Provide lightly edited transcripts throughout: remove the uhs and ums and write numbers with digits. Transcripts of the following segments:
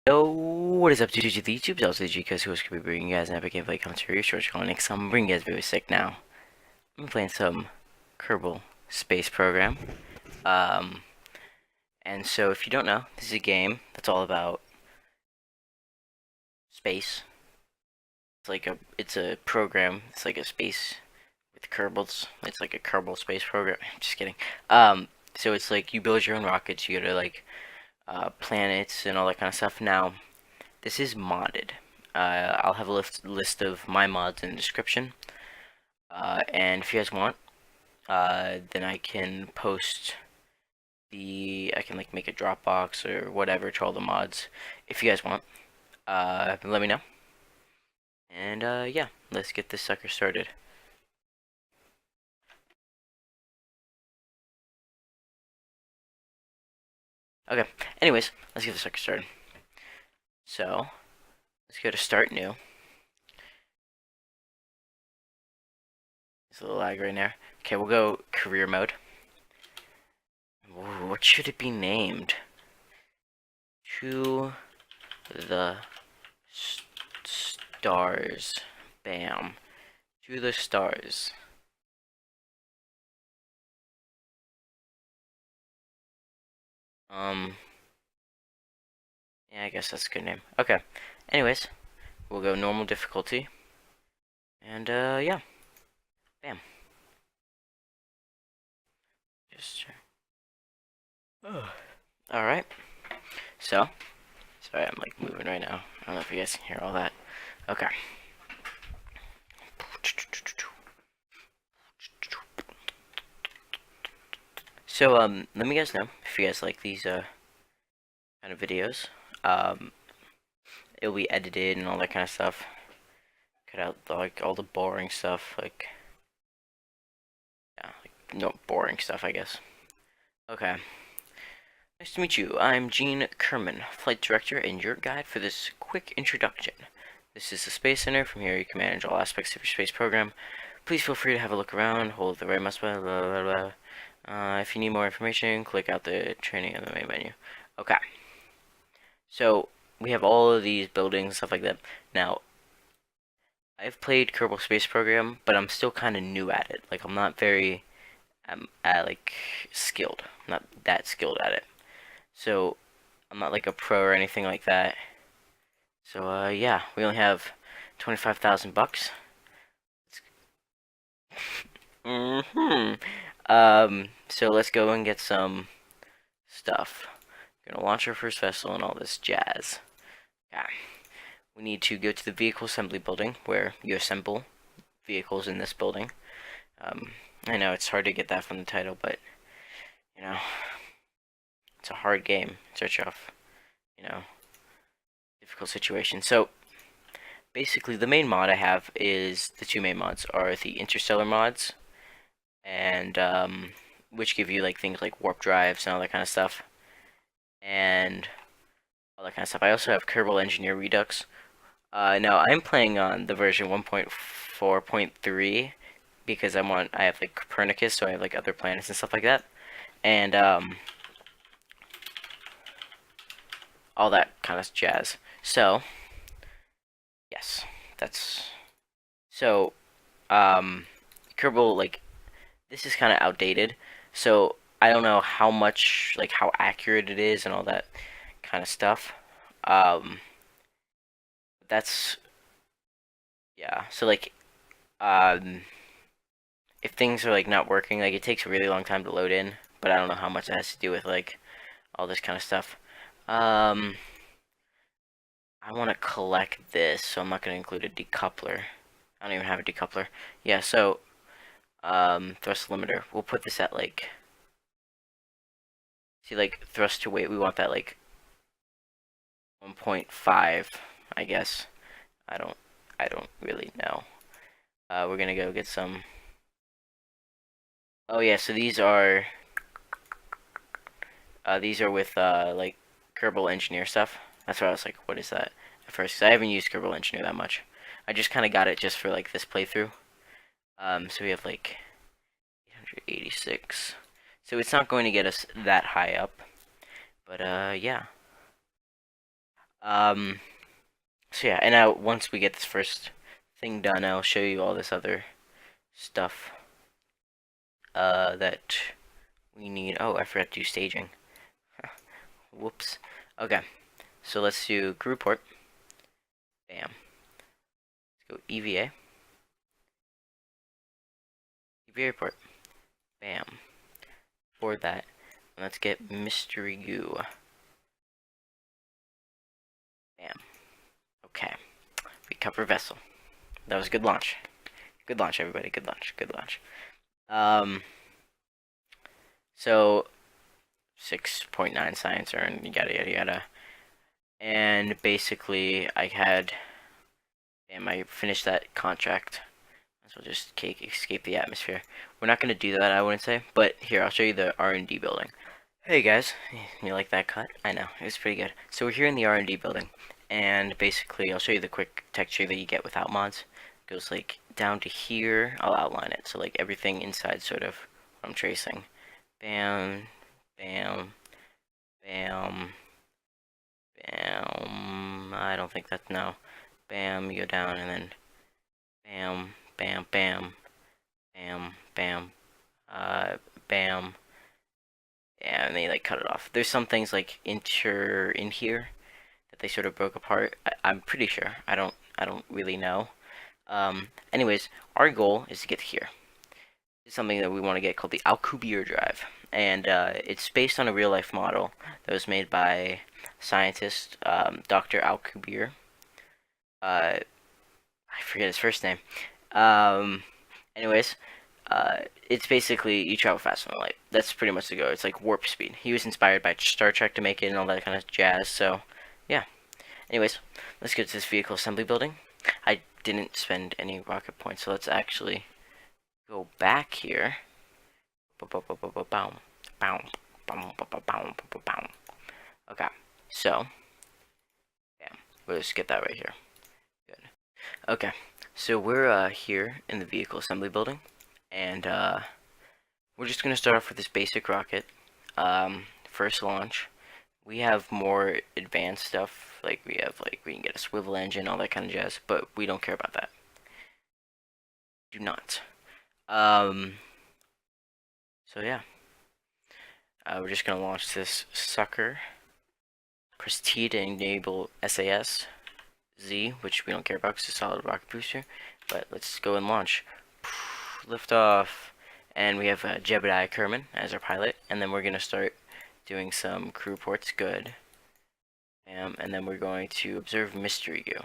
Yo, what is up, to the YouTube? It's also because who is going to be bringing you guys an epic gameplay commentary, short next. I'm bringing you guys very sick now. I'm playing some Kerbal Space Program. Um, and so if you don't know, this is a game that's all about space. It's a program. It's like a space with Kerbals. It's like a Kerbal space program. Just kidding. So it's like you build your own rockets. You go to like planets and all that kind of stuff. Now, this is modded. I'll have a list of my mods in the description. And if you guys want, then I can post I can like make a Dropbox or whatever to all the mods. If you guys want, let me know. And yeah, let's get this sucker started. Okay, anyways, let's get this sucker started. So, let's go to start new. There's a little lag right there. Okay, we'll go career mode. Ooh, what should it be named? To the stars. Bam. To the stars. Yeah, I guess that's a good name. Okay. Anyways, we'll go normal difficulty. And, yeah. Bam. Just... Alright. So, sorry, I'm, like, moving right now. I don't know if you guys can hear all that. Okay. So, let me guys know if you guys like these, kind of videos. It'll be edited and all that kind of stuff. Cut out, like, all the boring stuff, like... Yeah, like, no boring stuff, I guess. Okay. Nice to meet you. I'm Gene Kerman, Flight Director and your guide for this quick introduction. This is the Space Center. From here you can manage all aspects of your space program. Please feel free to have a look around, hold the right mouse button, blah blah blah. If you need more information, click out the training on the main menu. Okay. So, we have all of these buildings, stuff like that. Now, I've played Kerbal Space Program, but I'm still kind of new at it. Like, I'm not very, like, skilled. I'm not that skilled at it. So, I'm not like a pro or anything like that. So, yeah, we only have 25,000 bucks. So let's go and get some stuff. We're gonna launch our first vessel and all this jazz. Yeah. We need to go to the vehicle assembly building where you assemble vehicles in this building. I know it's hard to get that from the title, but you know, it's a hard game. Search off, difficult situation. So basically, the main mod I have is the two main mods are the Interstellar mods, and which give you like things like warp drives and all that kind of stuff, and all that kind of stuff. I also have Kerbal Engineer Redux. Now I'm playing on the version 1.4.3 because I have like Kopernicus, so I have like other planets and stuff like that, and all that kind of jazz. So yes, that's so Kerbal, like, this is kind of outdated, so I don't know how much, like, how accurate it is and all that kind of stuff. That's yeah. So like, if things are like not working, like it takes a really long time to load in, but I don't know how much that has to do with like all this kind of stuff. I want to collect this, so I'm not going to include a decoupler. I don't even have a decoupler. Yeah, so thrust limiter. We'll put this at like, see, like thrust to weight. We want that like 1.5, I guess. I don't really know. We're gonna go get some. Oh yeah, so these are with like Kerbal Engineer stuff. That's why I was like, what is that at first? 'Cause I haven't used Kerbal Engineer that much. I just kind of got it just for like this playthrough. So we have like 886. So it's not going to get us that high up, but yeah. So yeah, and now once we get this first thing done, I'll show you all this other stuff that we need. Oh, I forgot to do staging. Whoops. Okay, so let's do group report. Bam. Let's go EVA. EVA report. Bam. For that. And let's get mystery goo. Bam. Okay. Recover vessel. That was a good launch. Good launch, everybody. Good launch. Good launch. So 6.9 science earned, yada yada yada. And basically, I finished that contract. So just escape the atmosphere. We're not gonna do that, I wouldn't say. But here, I'll show you the R&D building. Hey guys, you like that cut? I know, it was pretty good. So we're here in the R&D building, and basically, I'll show you the quick texture that you get without mods. It goes like down to here. I'll outline it. So like everything inside, sort of what I'm tracing. Bam, bam, bam, bam. I don't think that's no. Bam, you go down, and then bam, bam, bam, bam, bam, bam. Yeah, and they like cut it off. There's some things like in here that they sort of broke apart. I'm pretty sure. I don't really know. Anyways, our goal is to get here. It's something that we want to get called the Alcubierre drive, and it's based on a real life model that was made by scientist Dr. Alcubierre. I forget his first name. Anyways, it's basically you travel faster than light. That's pretty much the go. It's like warp speed. He was inspired by Star Trek to make it and all that kind of jazz. So, yeah. Anyways, let's get to this vehicle assembly building. I didn't spend any rocket points, so let's actually go back here. Okay, so, yeah, we'll just get that right here. Good. Okay, so we're here in the vehicle assembly building, and we're just gonna start off with this basic rocket. First launch. We have more advanced stuff, like we can get a swivel engine, all that kind of jazz, but we don't care about that. Do not. So yeah. We're just gonna launch this sucker. Press T to enable SAS. Z, which we don't care about because it's a solid rocket booster. But let's go and launch. Lift off. And we have Jebediah Kerman as our pilot. And then we're gonna start doing some crew reports. Good. And then we're going to observe mystery goo.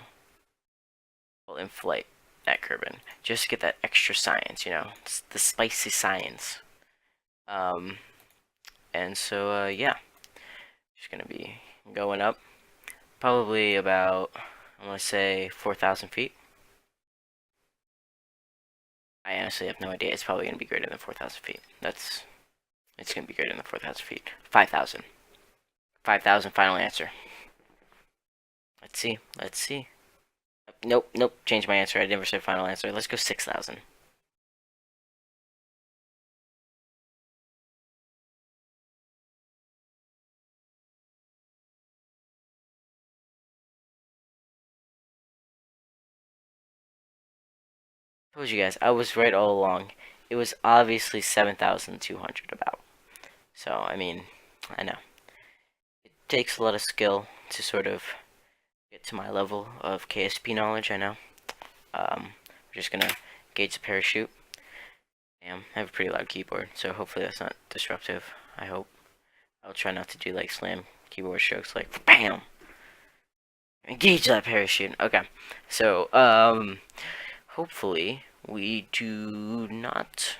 Well, in flight at Kerbal. Just to get that extra science, you know, it's the spicy science. And so yeah, just gonna be going up, probably about, I want to say 4,000 feet. I honestly have no idea. It's probably gonna be greater than 4,000 feet. It's gonna be greater than 4,000 feet. 5,000. 5,000. Final answer. Let's see. Let's see. Nope, nope. Change my answer. I never said final answer. Let's go 6,000. Told you guys, I was right all along. It was obviously 7,200 about. So, I mean, I know. It takes a lot of skill to sort of get to my level of KSP knowledge, I know. We're just gonna gauge the parachute. Damn, I have a pretty loud keyboard, so hopefully that's not disruptive. I hope. I'll try not to do like slam keyboard strokes like BAM! Engage that parachute. Okay. So, hopefully we do not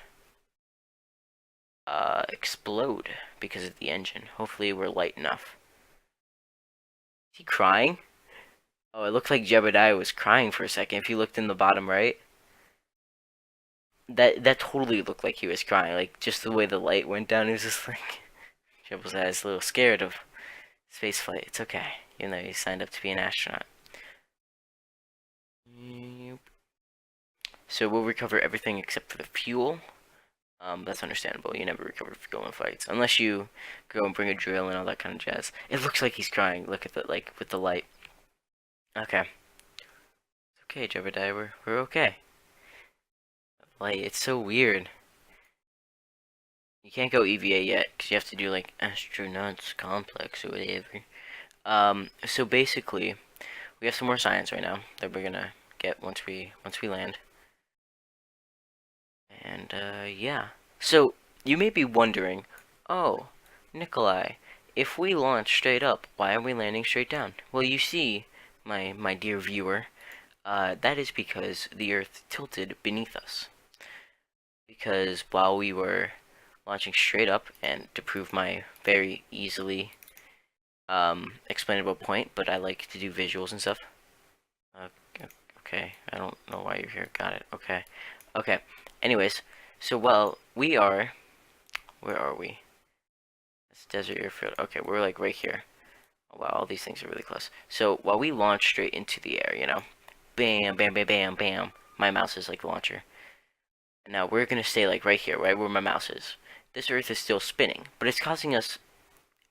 explode because of the engine. Hopefully we're light enough. Is he crying? Oh, it looked like Jebediah was crying for a second. If you looked in the bottom right, that totally looked like he was crying. Like just the way the light went down, he was just like Jeb's a little scared of spaceflight. It's okay, even though he signed up to be an astronaut. Yep. So we'll recover everything except for the fuel. That's understandable. You never recover fuel in fights unless you go and bring a drill and all that kind of jazz. It looks like he's crying. Look at the with the light. Okay. Okay, Jebediah, we're okay. Like, it's so weird. You can't go EVA yet, because you have to do, like, astronauts complex or whatever. So basically, we have some more science right now that we're gonna get once we land. And, yeah. So, you may be wondering, oh, Nikolai, if we launch straight up, why are we landing straight down? Well, you see, my dear viewer, that is because the Earth tilted beneath us. Because while we were launching straight up, and to prove my very easily explainable point, but I like to do visuals and stuff. Uh, okay, I don't know why you're here. Got it. Okay. Okay. Anyways, so while we are, where are we? It's desert airfield. Okay, we're like right here. Oh, wow, all these things are really close. So while we launch straight into the air, you know, bam, bam, bam, bam, bam. My mouse is like the launcher. And now we're gonna stay like right here, right where my mouse is. This Earth is still spinning, but it's causing us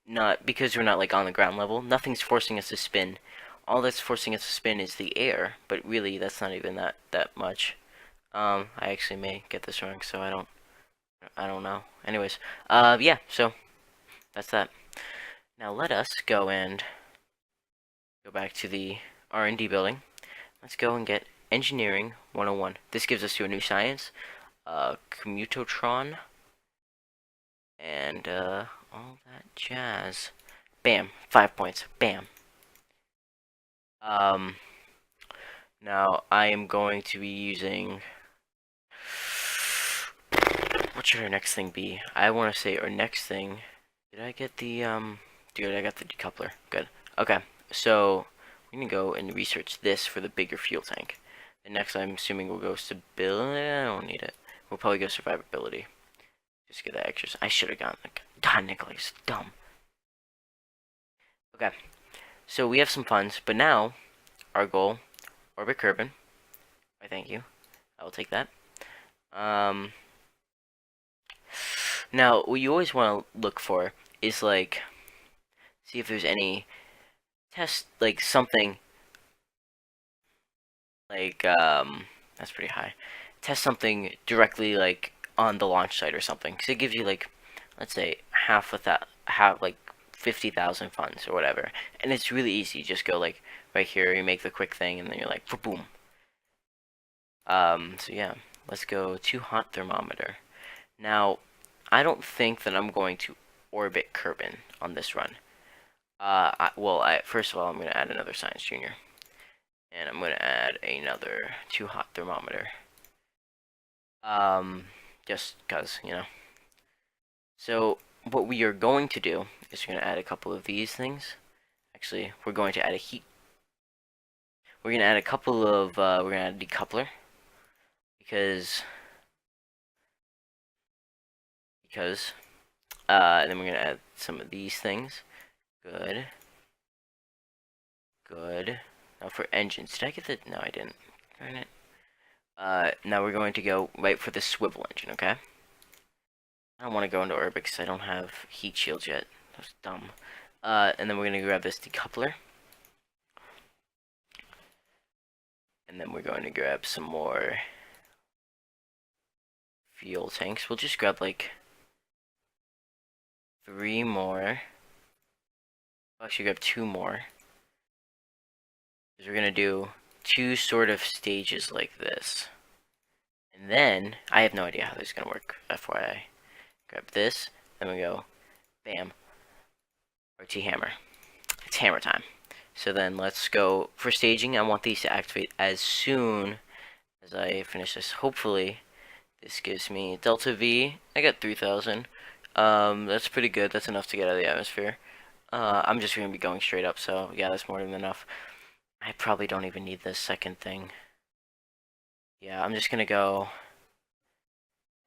not because we're not like on the ground level. Nothing's forcing us to spin. All that's forcing us to spin is the air, but really that's not even that much. I actually may get this wrong, so I don't know. Anyways, yeah. So that's that. Now let us go and go back to the R&D building. Let's go and get Engineering 101. This gives us to a new science, commutotron, and all that jazz. Bam, 5 points. Bam. Um, Now I am going to be using. What should our next thing be? I want to say our next thing. Did I get the Dude, I got the decoupler. Good. Okay, so we're gonna go and research this for the bigger fuel tank. And next, I'm assuming we'll go stability. I don't need it. We'll probably go survivability. Just get that extra. I should have gotten the. God, Nicholas, dumb. Okay, so we have some funds, but now our goal, orbit Kerbin. I thank you. I will take that. Now what you always want to look for is like see if there's any test like something like that's pretty high. Test something directly like on the launch site or something, because it gives you like let's say half like 50,000 funds or whatever, and it's really easy. You just go like right here, you make the quick thing, and then you're like boom. So yeah, let's go to hot thermometer. Now, I don't think that I'm going to orbit Kerbin on this run. First of all, I'm going to add another Science Junior. And I'm going to add another 2 hot thermometer. Just because, you know. So, what we are going to do is we're going to add a couple of these things. Actually, we're going to add a heat. We're going to add a couple of, we're going to add a decoupler. Because, then we're going to add some of these things. Good. Good. Now for engines, did I get the? No, I didn't. Darn it. Now we're going to go right for the swivel engine, okay? I don't want to go into orbit because I don't have heat shields yet. That's dumb. And then we're going to grab this decoupler. And then we're going to grab some more fuel tanks. We'll just grab like 3 more. We'll actually grab 2 more. Because we're going to do 2 sort of stages like this. And then, I have no idea how this is going to work, FYI. Grab this, then we go, bam, RT hammer. It's hammer time. So then let's go, for staging, I want these to activate as soon as I finish this. Hopefully, this gives me Delta V. I got 3,000. That's pretty good. That's enough to get out of the atmosphere. I'm just going to be going straight up, so yeah, that's more than enough. I probably don't even need this second thing. Yeah, I'm just going to go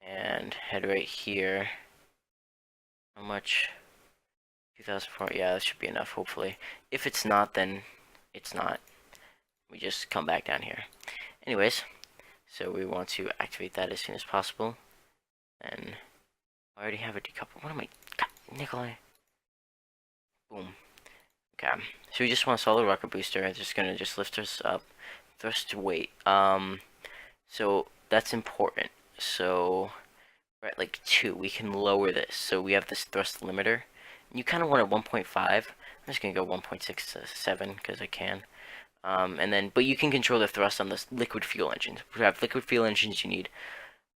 and head right here. How much? 2004. Yeah, that should be enough, hopefully. If it's not, then it's not. We just come back down here. Anyways, so we want to activate that as soon as possible. And I already have a decouple. What am I? God, Nikolai. Boom. Okay, so we just want a solid rocket booster. I'm just gonna lift us up, thrust to weight. So that's important. So we're at like 2. We can lower this. So we have this thrust limiter. You kind of want a 1.5. I'm just gonna go 1.67 because I can. And then, but you can control the thrust on the liquid fuel engines. If you have liquid fuel engines, you need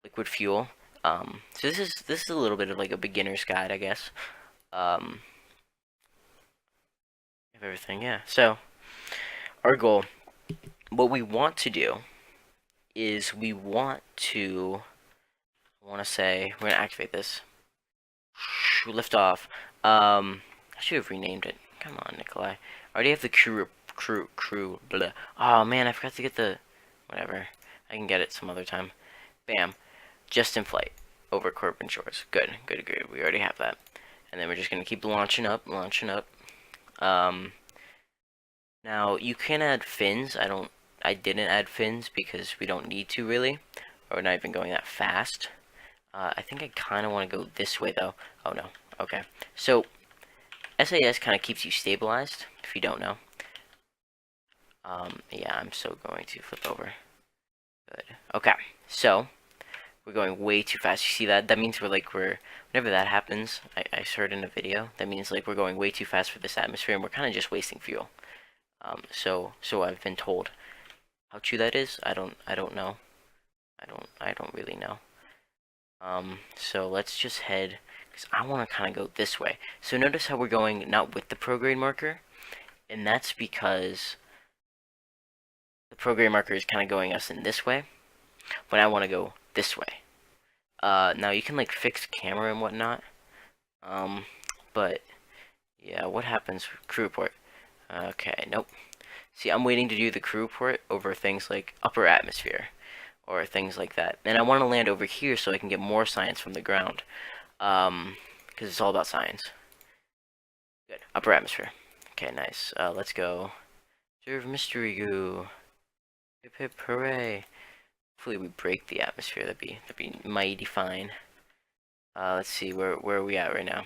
liquid fuel. So this is a little bit of like a beginner's guide, I guess. Of everything, yeah. So our goal, what we want to do is we want to, I want to say, we're gonna activate this. Lift off. I should have renamed it. Come on, Nikolai. I already have the crew. Blah. Oh man, I forgot to get the, whatever. I can get it some other time. Bam. Just in flight over Corbin Shores. Good. We already have that. And then we're just gonna keep launching up. Now you can add fins. I didn't add fins because we don't need to really. Or we're not even going that fast. I think I kind of want to go this way though. Oh no. Okay. So SAS kind of keeps you stabilized if you don't know. Yeah, I'm so going to flip over. Good. Okay. So we're going way too fast. You see that? That means whenever that happens, I heard in a video, that means like we're going way too fast for this atmosphere and we're kind of just wasting fuel. So I've been told. How true that is, I don't know. I don't really know. So let's just head, because I want to kind of go this way. So notice how we're going not with the prograde marker, and that's because the prograde marker is kind of going us in this way, but I want to go this way. Now you can like fix camera and whatnot, but yeah, what happens with crew report? Okay, nope. See, I'm waiting to do the crew report over things like upper atmosphere or things like that. And I want to land over here so I can get more science from the ground. Because it's all about science. Good. Upper atmosphere. Okay, nice. Let's go. Observe mystery goo. Hip hip hooray. Hopefully we break the atmosphere. That'd be mighty fine. Let's see, where are we at right now?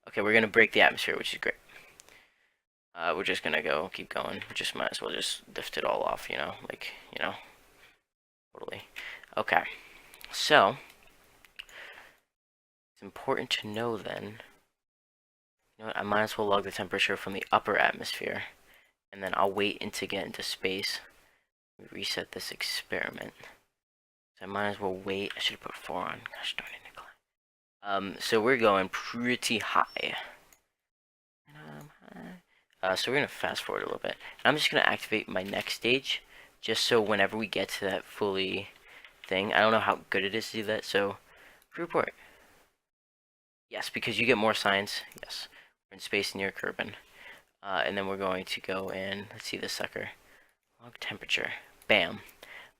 Okay, we're gonna break the atmosphere, which is great. We're just gonna keep going. We just might as well just lift it all off, totally. Okay, so it's important to know then. You know what, I might as well log the temperature from the upper atmosphere, and then I'll wait to get into space. Reset this experiment. So I might as well wait. I should have put 4 on. Gosh darn it, Nikolai. So we're going pretty high. So we're gonna fast forward a little bit. And I'm just gonna activate my next stage, just so whenever we get to that fully thing, I don't know how good it is to do that. So report. Yes, because you get more science. Yes, we're in space near Kerbin. And then we're going to go in. Let's see this sucker. Log temperature. Bam.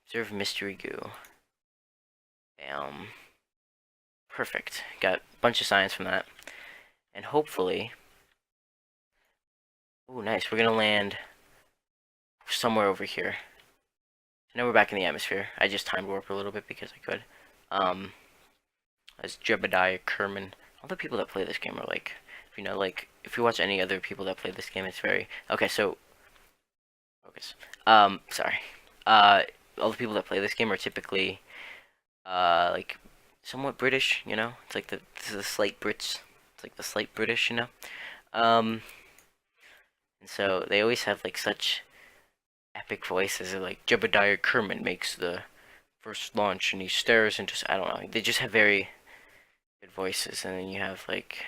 Observe mystery goo. Bam. Perfect. Got a bunch of science from that. And hopefully... Oh, nice. We're going to land somewhere over here. Now we're back in the atmosphere. I just time warp a little bit because I could. As Jebediah Kerman. All the people that play this game are like... if you watch any other people that play this game, it's very... Okay, so... Focus. Sorry. All the people that play this game are typically... like... somewhat British, It's like the slight Brits. It's like the slight British, And so they always have like such epic voices. They're like Jebediah Kerman makes the first launch, and he stares into I don't know. They just have very good voices, and then you have like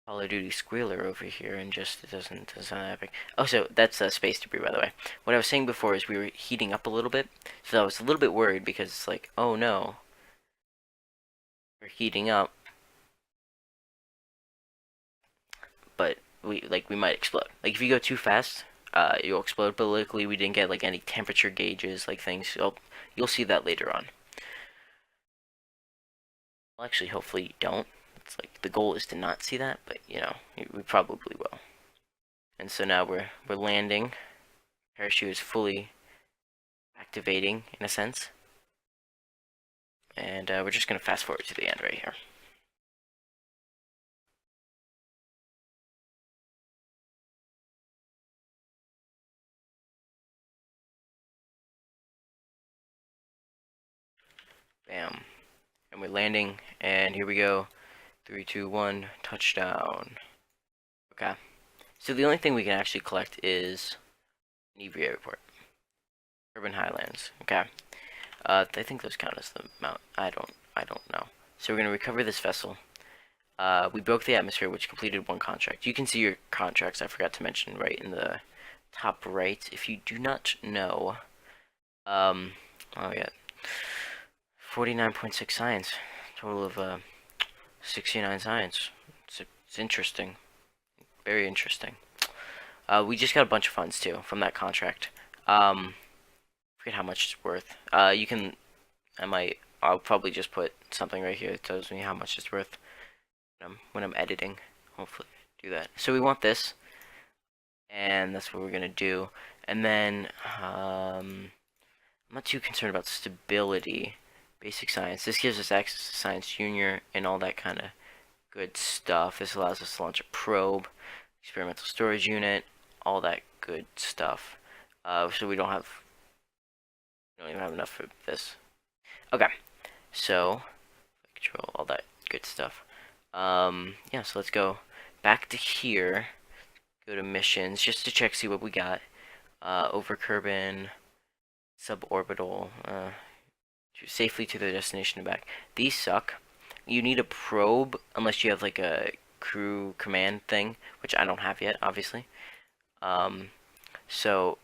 Call of Duty Squealer over here, and just it doesn't sound epic. Oh, so that's space debris, by the way. What I was saying before is we were heating up a little bit, so I was a little bit worried because it's like, oh no, we're heating up. But we might explode. Like if you go too fast, you'll explode. But luckily we didn't get like any temperature gauges, like things. You'll see that later on. Well, actually, hopefully you don't. It's like the goal is to not see that, but we probably will. And so now we're landing. Parachute is fully activating in a sense, and we're just gonna fast forward to the end right here. Bam. And we're landing, and here we go. 3, 2, 1, touchdown. Okay. So the only thing we can actually collect is an EVA report. Urban Highlands. Okay. I think those count as the mount. I don't know. So we're gonna recover this vessel. We broke the atmosphere, which completed one contract. You can see your contracts, I forgot to mention, right in the top right. If you do not know, oh yeah, 49.6 science. Total of 69 science. It's interesting. Very interesting. We just got a bunch of funds, too, from that contract. Forget how much it's worth. You can, I'll probably just put something right here that tells me how much it's worth when I'm editing. Hopefully do that. So we want this, and that's what we're gonna do. And then I'm not too concerned about stability. Basic science. This gives us access to Science Junior and all that kind of good stuff. This allows us to launch a probe, experimental storage unit, all that good stuff. So we don't even have enough for this. Okay, so control all that good stuff. Yeah, so let's go back to here. Go to missions just to check, see what we got. Over Kerbal, suborbital, safely to their destination and back. These suck. You need a probe unless you have like a crew command thing, which I don't have yet, obviously. So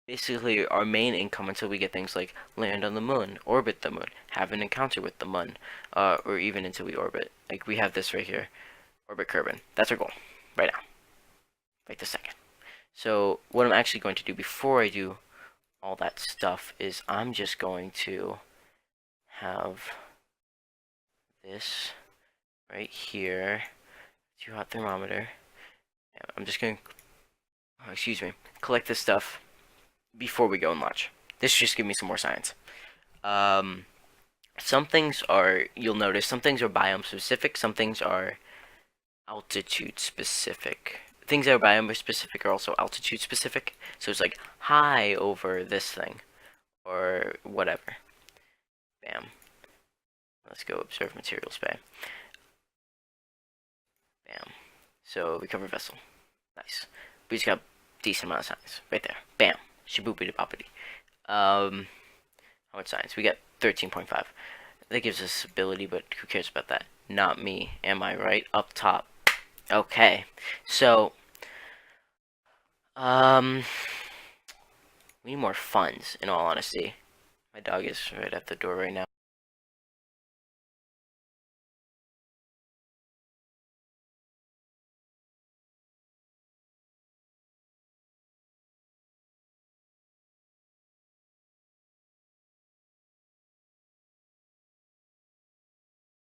basically our main income until we get things like land on the moon, orbit the moon, have an encounter with the moon, or even until we orbit. Like we have this right here, orbit Kerbal. That's our goal, right now, right this second. So what I'm actually going to do before I do all that stuff is I'm just going to have this right here, too hot thermometer. I'm just going to, collect this stuff before we go and launch. This just give me some more science. Some things are, you'll notice, some things are biome specific, some things are altitude specific. Things that are biome specific are also altitude specific. So it's like high over this thing, or whatever. Bam. Let's go observe materials bay. Bam. So recover vessel. Nice. We just got a decent amount of science right there. Bam. Shaboopity boppity. How much science? We got 13.5. That gives us ability, but who cares about that? Not me. Am I right? Up top. Okay. So, we need more funds, in all honesty. My dog is right at the door right now.